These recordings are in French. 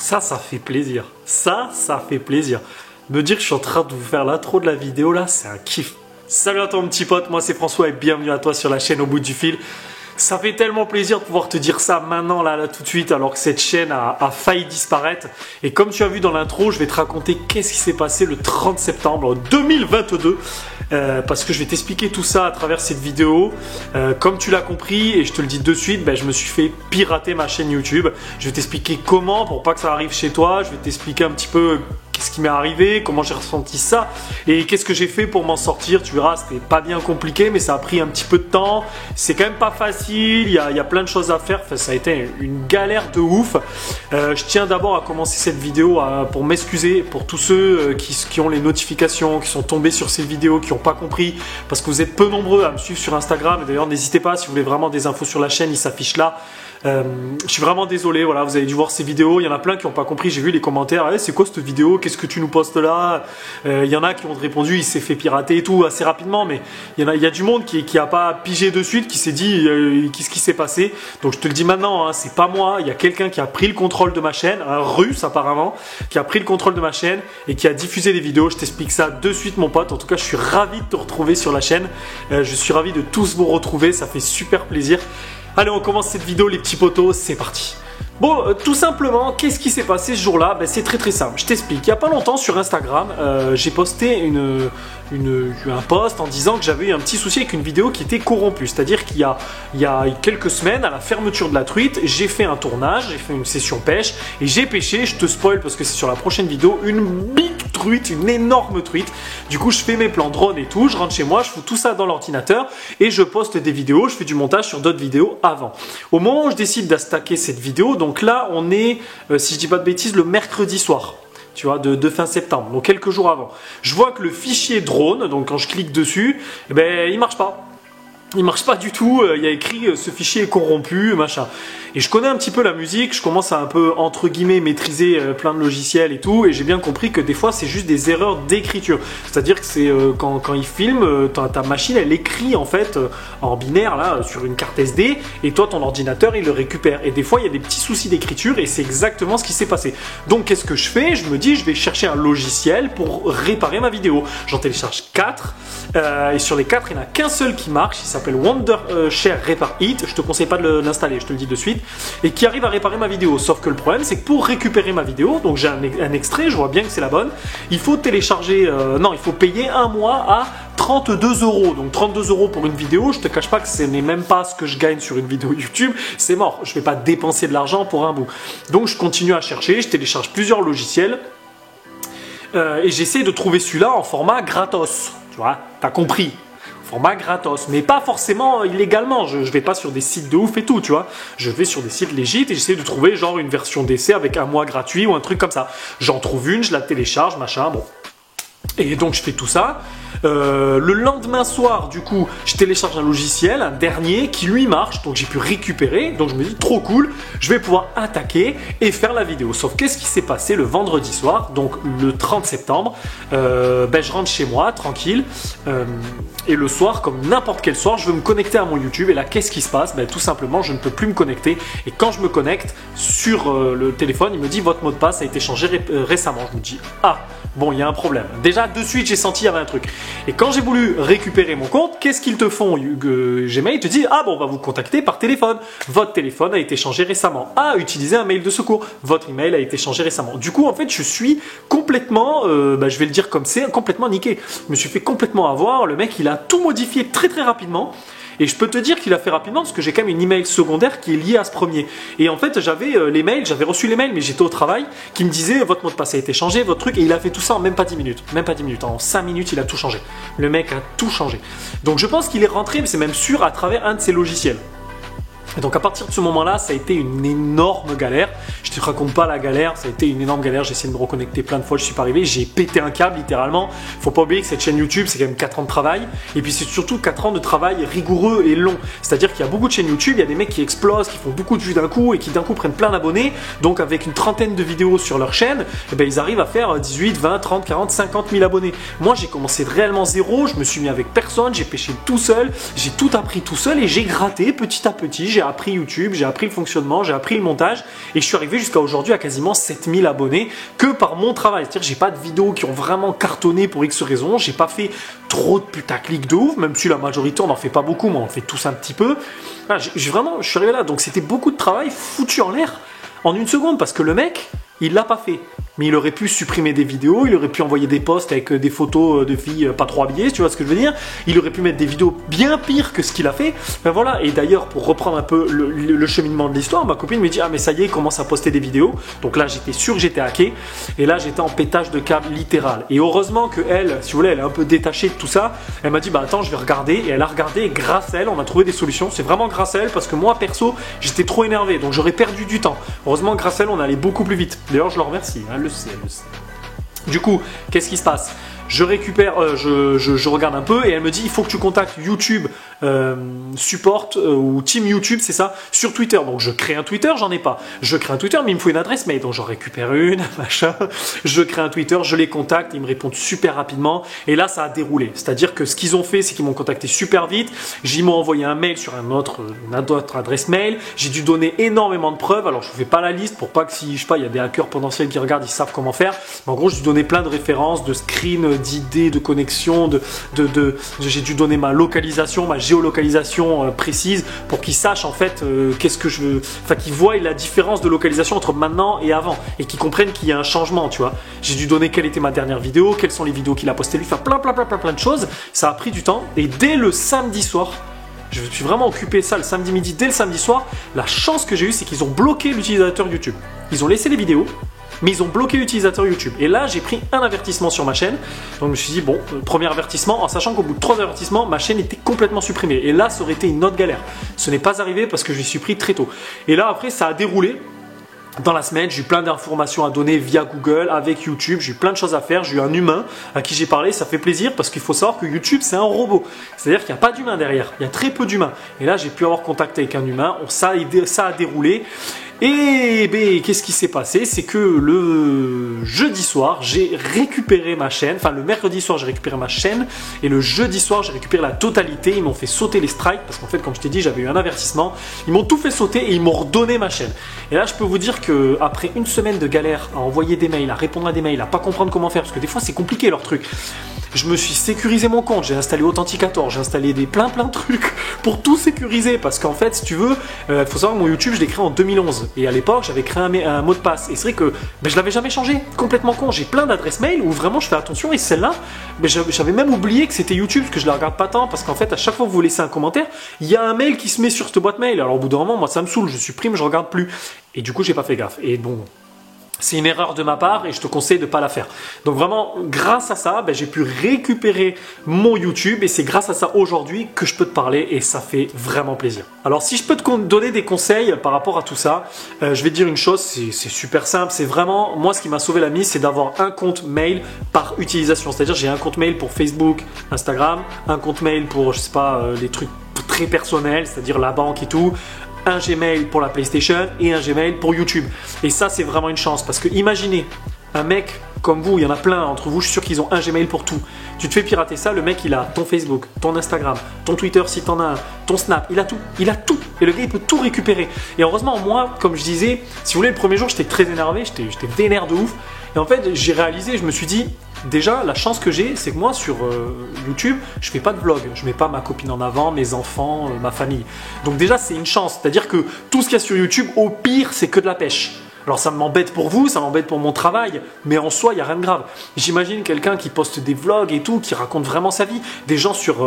Ça fait plaisir. Ça fait plaisir. Me dire que je suis en train de vous faire l'intro de la vidéo là, c'est un kiff. Salut à toi mon petit pote, moi c'est François et bienvenue à toi sur la chaîne Au Bout du Fil. Ça fait tellement plaisir de pouvoir te dire ça maintenant, là tout de suite, alors que cette chaîne a failli disparaître. Et comme tu as vu dans l'intro, je vais te raconter qu'est-ce qui s'est passé le 30 septembre 2022. Parce que je vais t'expliquer tout ça à travers cette vidéo. Comme tu l'as compris, et je te le dis de suite, je me suis fait pirater ma chaîne YouTube. Je vais t'expliquer comment, pour pas que ça arrive chez toi. Je vais t'expliquer un petit peu qu'est-ce qui m'est arrivé, comment j'ai ressenti ça et qu'est-ce que j'ai fait pour m'en sortir. Tu verras, c'était pas bien compliqué, mais ça a pris un petit peu de temps. C'est quand même pas facile, il y a plein de choses à faire. Enfin, ça a été une galère de ouf. Je tiens d'abord à commencer cette vidéo pour m'excuser pour tous ceux qui ont les notifications, qui sont tombés sur ces vidéos, qui n'ont pas compris, parce que vous êtes peu nombreux à me suivre sur Instagram. Et d'ailleurs, n'hésitez pas, si vous voulez vraiment des infos sur la chaîne, il s'affiche là. Je suis vraiment désolé, voilà, vous avez dû voir ces vidéos, il y en a plein qui n'ont pas compris, j'ai vu les commentaires, hey, c'est quoi cette vidéo, qu'est-ce que tu nous postes là, il y en a qui ont répondu, il s'est fait pirater et tout assez rapidement, mais il y a du monde qui a pas pigé de suite, qui s'est dit qu'est-ce qui s'est passé. Donc je te le dis maintenant, hein, c'est pas moi, il y a quelqu'un qui a pris le contrôle de ma chaîne, un russe apparemment, qui a pris le contrôle de ma chaîne et qui a diffusé des vidéos. Je t'explique ça de suite mon pote. En tout cas, je suis ravi de te retrouver sur la chaîne, je suis ravi de tous vous retrouver, ça fait super plaisir. Allez, on commence cette vidéo les petits potos, c'est parti. Bon, tout simplement, qu'est-ce qui s'est passé ce jour-là? C'est très simple, je t'explique. Il n'y a pas longtemps sur Instagram, j'ai posté un post en disant que j'avais eu un petit souci avec une vidéo qui était corrompue. C'est-à-dire qu'il y a quelques semaines, à la fermeture de la truite, j'ai fait un tournage, j'ai fait une session pêche et j'ai pêché, je te spoil parce que c'est sur la prochaine vidéo, une big truite, une énorme truite. Du coup, je fais mes plans drone et tout, je rentre chez moi, je fous tout ça dans l'ordinateur et je poste des vidéos, je fais du montage sur d'autres vidéos avant. Au moment où je décide d'attaquer cette vidéo, donc là, on est, si je dis pas de bêtises, le mercredi soir. Tu vois, de fin septembre, donc quelques jours avant. Je vois que le fichier drone, donc quand je clique dessus, il marche pas. Il marche pas du tout, il y a écrit ce fichier est corrompu, machin. Et je connais un petit peu la musique, je commence à un peu, entre guillemets, maîtriser plein de logiciels et tout, et j'ai bien compris que des fois c'est juste des erreurs d'écriture. C'est-à-dire que c'est quand il filme, ta machine elle écrit en fait en binaire là sur une carte SD, et toi ton ordinateur il le récupère. Et des fois il y a des petits soucis d'écriture, et c'est exactement ce qui s'est passé. Donc qu'est-ce que je fais? Je me dis je vais chercher un logiciel pour réparer ma vidéo. J'en télécharge 4, et sur les 4 il n'y en a qu'un seul qui marche, il s'appelle Wondershare Repar It. Je te conseille pas de l'installer, je te le dis de suite. Et qui arrive à réparer ma vidéo. Sauf que le problème, c'est que pour récupérer ma vidéo, donc j'ai un extrait, je vois bien que c'est la bonne, il faut télécharger, il faut payer un mois à 32 €. Donc 32 € pour une vidéo, je te cache pas que ce n'est même pas ce que je gagne sur une vidéo YouTube, c'est mort. Je vais pas dépenser de l'argent pour un bout. Donc je continue à chercher, je télécharge plusieurs logiciels et j'essaie de trouver celui-là en format gratos. Tu vois, t'as compris. Format gratos, mais pas forcément illégalement. Je vais pas sur des sites de ouf et tout, tu vois. Je vais sur des sites légitimes et j'essaie de trouver genre une version d'essai avec un mois gratuit ou un truc comme ça. J'en trouve une, je la télécharge, machin, bon. Et donc je fais tout ça. Le lendemain soir, du coup, je télécharge un logiciel, un dernier, qui lui marche, donc j'ai pu récupérer, donc je me dis trop cool, je vais pouvoir attaquer et faire la vidéo. Sauf qu'est-ce qui s'est passé le vendredi soir, donc le 30 septembre, je rentre chez moi, tranquille, et le soir, comme n'importe quel soir, je veux me connecter à mon YouTube, et là, qu'est-ce qui se passe? Tout simplement, je ne peux plus me connecter, et quand je me connecte sur le téléphone, il me dit votre mot de passe a été changé récemment. Je me dis, ah, bon, il y a un problème. Déjà, de suite, j'ai senti qu'il y avait un truc. Et quand j'ai voulu récupérer mon compte, qu'est-ce qu'ils te font? Gmail te dit, ah bon, on va vous contacter par téléphone. Votre téléphone a été changé récemment. Ah, utilisez un mail de secours. Votre email a été changé récemment. Du coup, en fait, je suis complètement, je vais le dire comme c'est, complètement niqué. Je me suis fait complètement avoir. Le mec, il a tout modifié très rapidement. Et je peux te dire qu'il a fait rapidement parce que j'ai quand même une email secondaire qui est liée à ce premier. Et en fait, j'avais j'avais reçu les mails, mais j'étais au travail, qui me disait votre mot de passe a été changé, votre truc, et il a fait tout ça en même pas 10 minutes. Même pas 10 minutes, en 5 minutes, il a tout changé. Le mec a tout changé. Donc je pense qu'il est rentré, mais c'est même sûr, à travers un de ses logiciels. Et donc à partir de ce moment-là, ça a été une énorme galère. Je te raconte pas la galère, ça a été une énorme galère. J'ai essayé de me reconnecter plein de fois, je suis pas arrivé. J'ai pété un câble littéralement. Faut pas oublier que cette chaîne YouTube, c'est quand même 4 ans de travail. Et puis c'est surtout 4 ans de travail rigoureux et long. C'est-à-dire qu'il y a beaucoup de chaînes YouTube, il y a des mecs qui explosent, qui font beaucoup de vues d'un coup et qui d'un coup prennent plein d'abonnés. Donc avec une trentaine de vidéos sur leur chaîne, ils arrivent à faire 18, 20, 30, 40, 50 000 abonnés. Moi j'ai commencé de réellement zéro, je me suis mis avec personne, j'ai pêché tout seul, j'ai tout appris tout seul et j'ai gratté petit à petit. J'ai j'ai appris YouTube, j'ai appris le fonctionnement, j'ai appris le montage et je suis arrivé jusqu'à aujourd'hui à quasiment 7000 abonnés que par mon travail. C'est-à-dire que j'ai pas de vidéos qui ont vraiment cartonné pour X raisons, j'ai pas fait trop de putaclic de ouf, même si la majorité on n'en fait pas beaucoup, mais on en fait tous un petit peu. Voilà, je suis arrivé là, donc c'était beaucoup de travail foutu en l'air en une seconde parce que le mec, il l'a pas fait. Mais il aurait pu supprimer des vidéos, il aurait pu envoyer des posts avec des photos de filles pas trop habillées, tu vois ce que je veux dire. Il aurait pu mettre des vidéos bien pires que ce qu'il a fait. Ben voilà. Et d'ailleurs, pour reprendre un peu le cheminement de l'histoire, ma copine me dit « Ah mais ça y est, il commence à poster des vidéos. » Donc là, j'étais sûr que j'étais hacké. Et là, j'étais en pétage de câble littéral. Et heureusement que elle, si vous voulez, elle est un peu détachée de tout ça. Elle m'a dit « Bah attends, je vais regarder. » Et elle a regardé et grâce à elle, on a trouvé des solutions. C'est vraiment grâce à elle parce que moi, perso, j'étais trop énervé. Donc j'aurais perdu du temps. Heureusement, grâce à elle, on allait beaucoup plus vite. D'ailleurs, je le remercie. Elle le sait, elle le sait. Du coup, qu'est-ce qui se passe? Je récupère, je regarde un peu et elle me dit il faut que tu contactes YouTube Support ou Team YouTube, c'est ça, sur Twitter. Donc je crée un Twitter, j'en ai pas. Je crée un Twitter, mais il me faut une adresse mail. Donc j'en récupère une, machin. Je crée un Twitter, je les contacte, ils me répondent super rapidement. Et là, ça a déroulé. C'est-à-dire que ce qu'ils ont fait, c'est qu'ils m'ont contacté super vite. Ils m'ont envoyé un mail sur une autre adresse mail. J'ai dû donner énormément de preuves. Alors je ne fais pas la liste pour pas que si je sais pas, il y a des hackers potentiels qui regardent, ils savent comment faire. Mais en gros, j'ai dû donner plein de références, de screens, d'idées, de connexions, j'ai dû donner ma localisation, ma géolocalisation précise pour qu'ils sachent en fait qu'est-ce que je veux, enfin qu'ils voient la différence de localisation entre maintenant et avant et qu'ils comprennent qu'il y a un changement, tu vois. J'ai dû donner quelle était ma dernière vidéo, quelles sont les vidéos qu'il a postées lui, enfin plein de choses. Ça a pris du temps et dès le samedi soir, je me suis vraiment occupé de ça le samedi midi, dès le samedi soir, la chance que j'ai eue c'est qu'ils ont bloqué l'utilisateur YouTube. Ils ont laissé les vidéos, mais ils ont bloqué l'utilisateur YouTube. Et là, j'ai pris un avertissement sur ma chaîne. Donc, je me suis dit, bon, premier avertissement, en sachant qu'au bout de 3 avertissements, ma chaîne était complètement supprimée. Et là, ça aurait été une autre galère. Ce n'est pas arrivé parce que je l'ai suis pris très tôt. Et là, après, ça a déroulé. Dans la semaine, j'ai eu plein d'informations à donner via Google, avec YouTube, j'ai eu plein de choses à faire, j'ai eu un humain à qui j'ai parlé, ça fait plaisir parce qu'il faut savoir que YouTube c'est un robot, c'est-à-dire qu'il n'y a pas d'humain derrière, il y a très peu d'humains. Et là j'ai pu avoir contact avec un humain, ça a déroulé. Et ben, qu'est-ce qui s'est passé? C'est que le jeudi soir, j'ai récupéré ma chaîne. Enfin, le mercredi soir, j'ai récupéré ma chaîne. Et le jeudi soir, j'ai récupéré la totalité. Ils m'ont fait sauter les strikes. Parce qu'en fait, comme je t'ai dit, j'avais eu un avertissement. Ils m'ont tout fait sauter et ils m'ont redonné ma chaîne. Et là, je peux vous dire qu'après une semaine de galère à envoyer des mails, à répondre à des mails, à pas comprendre comment faire, parce que des fois, c'est compliqué leur truc. Je me suis sécurisé mon compte, j'ai installé Authenticator, j'ai installé plein de trucs pour tout sécuriser parce qu'en fait, si tu veux, faut savoir que mon YouTube, je l'ai créé en 2011 et à l'époque, j'avais créé un mot de passe et c'est vrai que je l'avais jamais changé, complètement con. J'ai plein d'adresses mail où vraiment je fais attention et celle-là, j'avais même oublié que c'était YouTube parce que je la regarde pas tant parce qu'en fait, à chaque fois que vous laissez un commentaire, il y a un mail qui se met sur cette boîte mail. Alors au bout d'un moment, moi ça me saoule, je supprime, je regarde plus et du coup, j'ai pas fait gaffe. Et bon, c'est une erreur de ma part et je te conseille de ne pas la faire. Donc vraiment, grâce à ça, j'ai pu récupérer mon YouTube et c'est grâce à ça aujourd'hui que je peux te parler et ça fait vraiment plaisir. Alors si je peux te donner des conseils par rapport à tout ça, je vais te dire une chose, c'est super simple. C'est vraiment, moi ce qui m'a sauvé la mise, c'est d'avoir un compte mail par utilisation. C'est-à-dire j'ai un compte mail pour Facebook, Instagram, un compte mail pour, je sais pas, les trucs très personnels, c'est-à-dire la banque et tout, un Gmail pour la PlayStation et un Gmail pour YouTube. Et ça, c'est vraiment une chance parce que imaginez un mec comme vous, il y en a plein entre vous, je suis sûr qu'ils ont un Gmail pour tout. Tu te fais pirater ça, le mec il a ton Facebook, ton Instagram, ton Twitter si t'en as un, ton Snap, il a tout. Et le gars il peut tout récupérer. Et heureusement, moi, comme je disais, si vous voulez, le premier jour j'étais très énervé, j'étais vénère de ouf. Et en fait, j'ai réalisé, je me suis dit, déjà, la chance que j'ai, c'est que moi, sur YouTube, je fais pas de vlog. Je mets pas ma copine en avant, mes enfants, ma famille. Donc déjà, c'est une chance. C'est-à-dire que tout ce qu'il y a sur YouTube, au pire, c'est que de la pêche. Alors ça m'embête pour vous, ça m'embête pour mon travail, mais en soi, il n'y a rien de grave. J'imagine quelqu'un qui poste des vlogs et tout, qui raconte vraiment sa vie. Des gens sur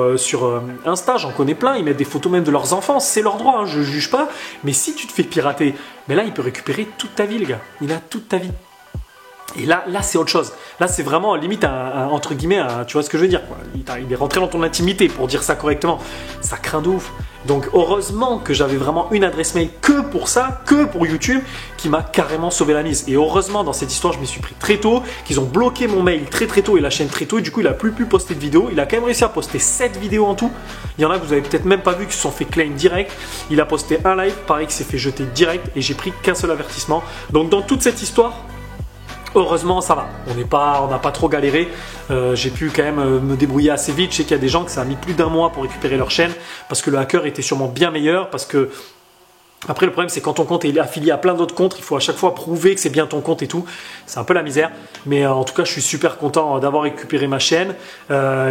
Insta, j'en connais plein, ils mettent des photos même de leurs enfants, c'est leur droit, hein, je ne juge pas. Mais si tu te fais pirater, mais là, il peut récupérer toute ta vie, les gars. Il a toute ta vie. Et là c'est autre chose. Là, c'est vraiment limite entre guillemets, tu vois ce que je veux dire, quoi. Il est rentré dans ton intimité pour dire ça correctement. Ça craint de ouf. Donc heureusement que j'avais vraiment une adresse mail que pour ça, que pour YouTube, qui m'a carrément sauvé la mise. Et heureusement, dans cette histoire, je m'y suis pris très tôt, qu'ils ont bloqué mon mail très tôt et la chaîne très tôt. Et du coup, il a plus pu poster de vidéos. Il a quand même réussi à poster 7 vidéos en tout. Il y en a que vous avez peut-être même pas vu, qui se sont fait claim direct. Il a posté un live, pareil, qui s'est fait jeter direct. Et j'ai pris qu'un seul avertissement. Donc dans toute cette histoire, heureusement, ça va. On n'a pas trop galéré. J'ai pu quand même me débrouiller assez vite. Je sais qu'il y a des gens que ça a mis plus d'1 mois pour récupérer leur chaîne parce que le hacker était sûrement bien meilleur, parce que Après, le problème, c'est quand ton compte est affilié à plein d'autres comptes, il faut à chaque fois prouver que c'est bien ton compte et tout. C'est un peu la misère. Mais en tout cas, je suis super content d'avoir récupéré ma chaîne.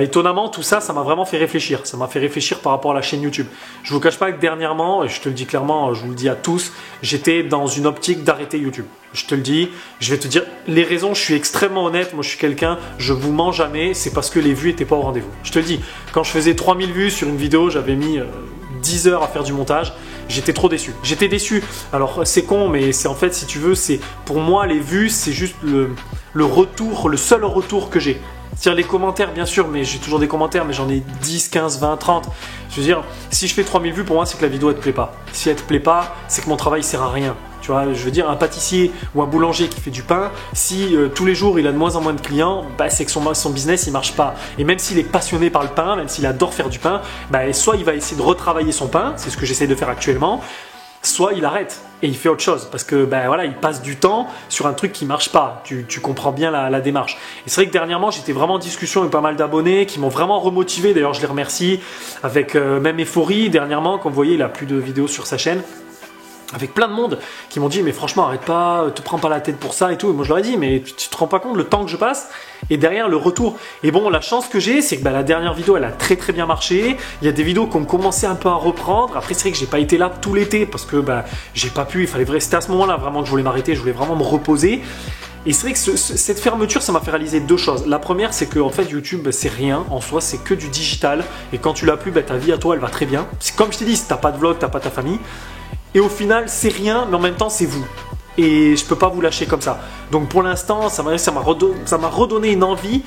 Étonnamment, tout ça, ça m'a vraiment fait réfléchir. Ça m'a fait réfléchir par rapport à la chaîne YouTube. Je vous cache pas que dernièrement, et je te le dis clairement, je vous le dis à tous, j'étais dans une optique d'arrêter YouTube. Je te le dis, je vais te dire les raisons, je suis extrêmement honnête. Moi, je suis quelqu'un, je vous mens jamais. C'est parce que les vues n'étaient pas au rendez-vous. Je te le dis, quand je faisais 3000 vues sur une vidéo, j'avais mis 10 heures à faire du montage. J'étais trop déçu. J'étais déçu. Alors c'est con, mais c'est en fait, si tu veux, c'est pour moi les vues, c'est juste le retour, le seul retour que j'ai. C'est-à-dire les commentaires, bien sûr, mais j'ai toujours des commentaires, mais j'en ai 10, 15, 20, 30. Je veux dire, si je fais 3000 vues, pour moi, c'est que la vidéo, elle te plaît pas. Si elle te plaît pas, c'est que mon travail sert à rien. Tu vois, je veux dire, un pâtissier ou un boulanger qui fait du pain, si tous les jours il a de moins en moins de clients, bah, c'est que son business il marche pas. Et même s'il est passionné par le pain, même s'il adore faire du pain, bah, soit il va essayer de retravailler son pain, c'est ce que j'essaie de faire actuellement, soit il arrête et il fait autre chose parce que ben voilà, il passe du temps sur un truc qui marche pas. Tu comprends bien la démarche. Et c'est vrai que dernièrement, j'étais vraiment en discussion avec pas mal d'abonnés qui m'ont vraiment remotivé. D'ailleurs, je les remercie avec même Euphorie. Dernièrement, comme vous voyez, il a plus de vidéos sur sa chaîne. Avec plein de monde qui m'ont dit mais franchement arrête pas, te prends pas la tête pour ça et tout. Et moi je leur ai dit mais tu te rends pas compte le temps que je passe et derrière le retour. Et bon, la chance que j'ai, c'est que la dernière vidéo elle a très très bien marché. Il y a des vidéos qui ont commencé un peu à reprendre. Après c'est vrai que j'ai pas été là tout l'été parce que j'ai pas pu, il fallait rester à ce moment là vraiment que je voulais m'arrêter, je voulais vraiment me reposer. Et c'est vrai que cette fermeture, ça m'a fait réaliser deux choses. La première, c'est que en fait, YouTube, c'est rien en soi, c'est que du digital. Et quand tu l'as plus, ta vie à toi, elle va très bien. Comme je t'ai dit, si t'as pas de vlog, t'as pas ta famille. Et au final, c'est rien, mais en même temps, c'est vous. Et je peux pas vous lâcher comme ça. Donc pour l'instant, ça m'a redonné une envie.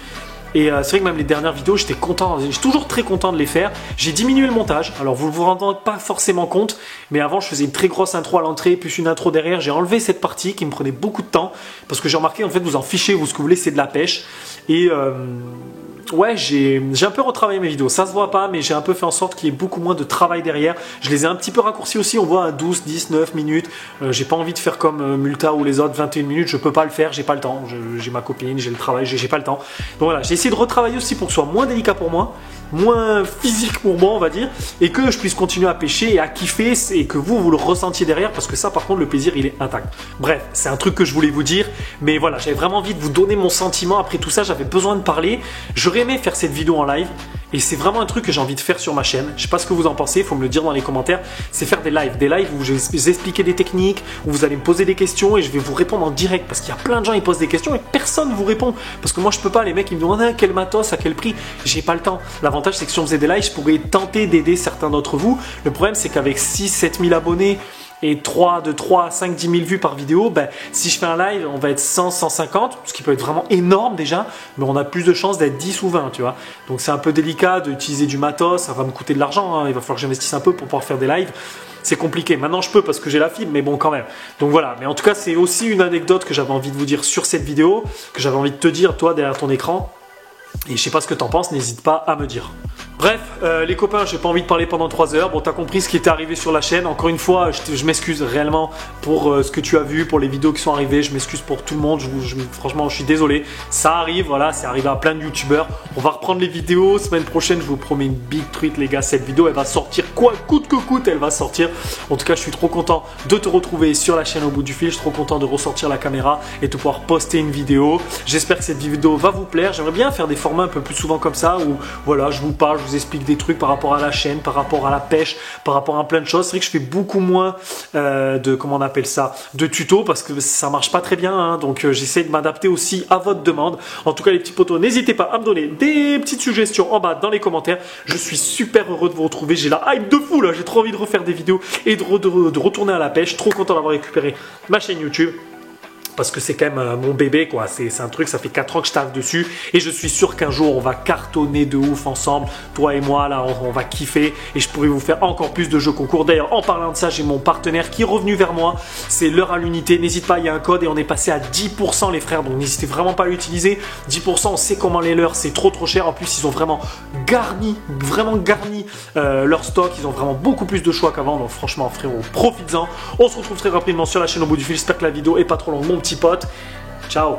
Et c'est vrai que même les dernières vidéos, j'étais content. Je suis toujours très content de les faire. J'ai diminué le montage. Alors vous ne vous rendez pas forcément compte. Mais avant, je faisais une très grosse intro à l'entrée, plus une intro derrière. J'ai enlevé cette partie qui me prenait beaucoup de temps. Parce que j'ai remarqué, en fait, vous en fichez. Vous, ce que vous voulez, c'est de la pêche. Et ouais, j'ai un peu retravaillé mes vidéos. Ça se voit pas, mais j'ai un peu fait en sorte qu'il y ait beaucoup moins de travail derrière. Je les ai un petit peu raccourcis aussi. On voit à 12, 10, 9 minutes. J'ai pas envie de faire comme Multa ou les autres, 21 minutes. Je peux pas le faire, j'ai pas le temps. J'ai ma copine, j'ai le travail, j'ai pas le temps. Donc voilà, j'ai essayé de retravailler aussi pour que ce soit moins délicat pour moi, moins physique pour moi, on va dire, et que je puisse continuer à pêcher et à kiffer et que vous le ressentiez derrière parce que ça, par contre, le plaisir, il est intact. Bref, c'est un truc que je voulais vous dire, mais voilà, j'avais vraiment envie de vous donner mon sentiment. Après tout ça, j'avais besoin de parler. J'aurais aimé faire cette vidéo en live et c'est vraiment un truc que j'ai envie de faire sur ma chaîne. Je sais pas ce que vous en pensez, il faut me le dire dans les commentaires. C'est faire des lives où je vais vous expliquer des techniques, où vous allez me poser des questions et je vais vous répondre en direct parce qu'il y a plein de gens qui posent des questions et personne ne vous répond parce que moi je peux pas. Les mecs ils me demandent quel matos, à quel prix, j'ai pas le temps. L'avantage c'est que si on faisait des lives, je pourrais tenter d'aider certains d'entre vous. Le problème c'est qu'avec 6-7 000 abonnés et de 3 à 5, 10 000 vues par vidéo, si je fais un live, on va être 100, 150, ce qui peut être vraiment énorme déjà, mais on a plus de chances d'être 10 ou 20, tu vois. Donc c'est un peu délicat d'utiliser du matos, ça va me coûter de l'argent, hein. Il va falloir que j'investisse un peu pour pouvoir faire des lives. C'est compliqué. Maintenant je peux parce que j'ai la fibre, mais bon quand même. Donc voilà, mais en tout cas c'est aussi une anecdote que j'avais envie de vous dire sur cette vidéo, que j'avais envie de te dire toi derrière ton écran. Et je sais pas ce que t'en penses, n'hésite pas à me dire. Bref, les copains, j'ai pas envie de parler pendant 3 heures. Bon, t'as compris ce qui était arrivé sur la chaîne. Encore une fois, je m'excuse réellement pour ce que tu as vu, pour les vidéos qui sont arrivées. Je m'excuse pour tout le monde. Franchement, je suis désolé. Ça arrive, voilà, c'est arrivé à plein de youtubeurs. On va reprendre les vidéos. Semaine prochaine, je vous promets une big treat, les gars. Cette vidéo, elle va sortir quoi, coûte que coûte, elle va sortir. En tout cas, je suis trop content de te retrouver sur la chaîne Au Bout du Fil. Je suis trop content de ressortir la caméra et de pouvoir poster une vidéo. J'espère que cette vidéo va vous plaire. J'aimerais bien faire des formats un peu plus souvent comme ça où, voilà, je vous parle, je vous explique des trucs par rapport à la chaîne, par rapport à la pêche, par rapport à plein de choses. C'est vrai que je fais beaucoup moins comment on appelle ça, de tutos parce que ça marche pas très bien, hein. Donc j'essaie de m'adapter aussi à votre demande. En tout cas les petits potos, n'hésitez pas à me donner des petites suggestions en bas dans les commentaires. Je suis super heureux de vous retrouver. J'ai la hype de fou là, j'ai trop envie de refaire des vidéos et de retourner à la pêche. Trop content d'avoir récupéré ma chaîne YouTube. Parce que c'est quand même mon bébé, quoi. C'est un truc, ça fait 4 ans que je taffe dessus. Et je suis sûr qu'un jour, on va cartonner de ouf ensemble. Toi et moi, là, on va kiffer. Et je pourrais vous faire encore plus de jeux concours. D'ailleurs, en parlant de ça, j'ai mon partenaire qui est revenu vers moi. C'est l'heure à l'unité. N'hésite pas, il y a un code et on est passé à 10% les frères. Donc n'hésitez vraiment pas à l'utiliser. 10%, on sait comment les leurs, c'est trop cher. En plus, ils ont vraiment garni leur stock. Ils ont vraiment beaucoup plus de choix qu'avant. Donc franchement, frérot, profites-en. On se retrouve très rapidement sur la chaîne Au Bout du Fil. J'espère que la vidéo est pas trop longue. Mon petit pote, ciao.